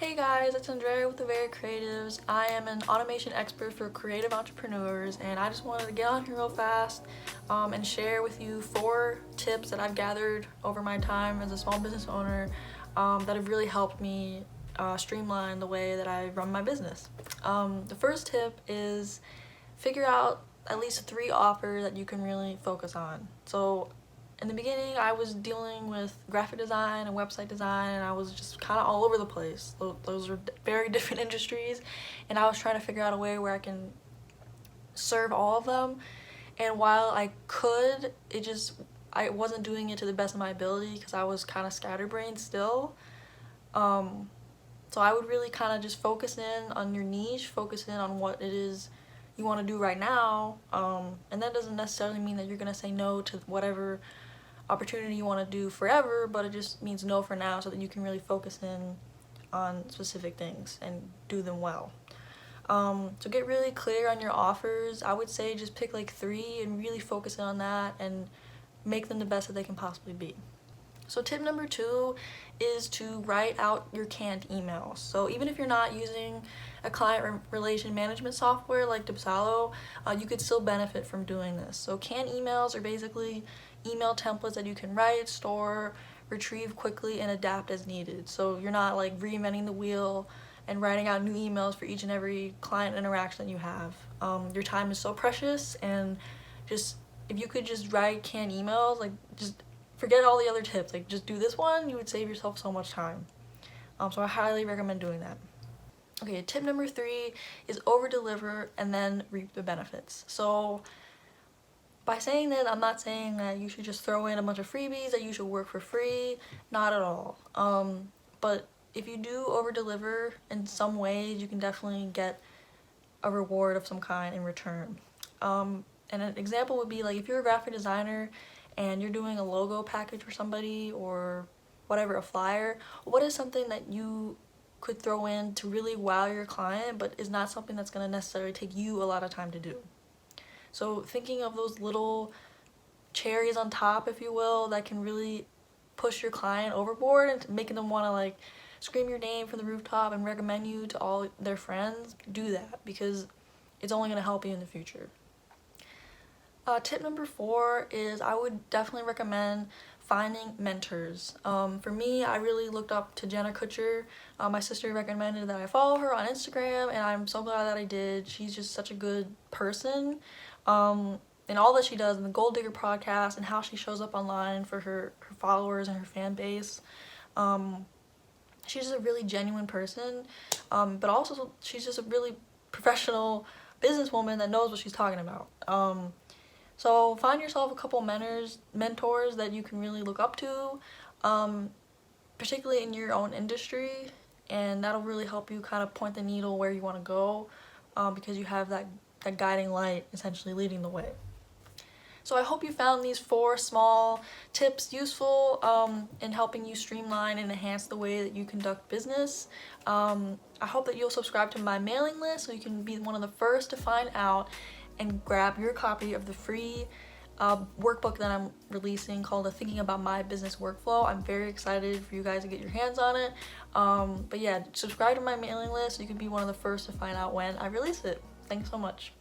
Hey guys, it's Andrea with the Very Creatives. I am an automation expert for creative entrepreneurs, and I just wanted to get on here real fast and share with you 4 tips that I've gathered over my time as a small business owner that have really helped me streamline the way that I run my business. The first tip is figure out at least 3 offers that you can really focus on. So in the beginning, I was dealing with graphic design and website design, and I was just kind of all over the place. Those are very different industries, and I was trying to figure out a way where I can serve all of them. And while I could, I wasn't doing it to the best of my ability because I was kind of scatterbrained still. So I would really kind of just focus in on your niche, focus in on what it is you want to do right now, and that doesn't necessarily mean that you're going to say no to whatever opportunity you want to do forever, but it just means no for now so that you can really focus in on specific things and do them well. So get really clear on your offers. I would say just pick like 3 and really focus in on that and make them the best that they can possibly be. So tip number 2 is to write out your canned emails. So even if you're not using a client relation management software like Dipsalo, you could still benefit from doing this. So canned emails are basically email templates that you can write, store, retrieve quickly, and adapt as needed. So you're not like reinventing the wheel and writing out new emails for each and every client interaction that you have. Your time is so precious, and just if you could just write canned emails, like just forget all the other tips, like just do this one, you would save yourself so much time. So I highly recommend doing that. Okay, tip number 3 is over deliver and then reap the benefits. So by saying that, I'm not saying that you should just throw in a bunch of freebies, that you should work for free, not at all. But if you do over deliver in some ways, you can definitely get a reward of some kind in return. And an example would be like if you're a graphic designer and you're doing a logo package for somebody or whatever, a flyer, what is something that you could throw in to really wow your client but is not something that's going to necessarily take you a lot of time to do? So thinking of those little cherries on top, if you will, that can really push your client overboard and making them want to like scream your name from the rooftop and recommend you to all their friends, do that because it's only going to help you in the future. Tip number 4 is I would definitely recommend finding mentors. For me, I really looked up to Jenna Kutcher. My sister recommended that I follow her on Instagram, and I'm so glad that I did. She's just such a good person. And all that she does in the Gold Digger podcast and how she shows up online for her followers and her fan base. She's just a really genuine person, but also she's just a really professional businesswoman that knows what she's talking about. So find yourself a couple mentors that you can really look up to, particularly in your own industry, and that'll really help you kind of point the needle where you want to go, because you have that guiding light essentially leading the way. So I hope you found these 4 small tips useful in helping you streamline and enhance the way that you conduct business. I hope that you'll subscribe to my mailing list so you can be one of the first to find out and grab your copy of the free workbook that I'm releasing called the Thinking About My Business Workflow. I'm very excited for you guys to get your hands on it. But yeah, subscribe to my mailing list so you can be one of the first to find out when I release it. Thanks so much.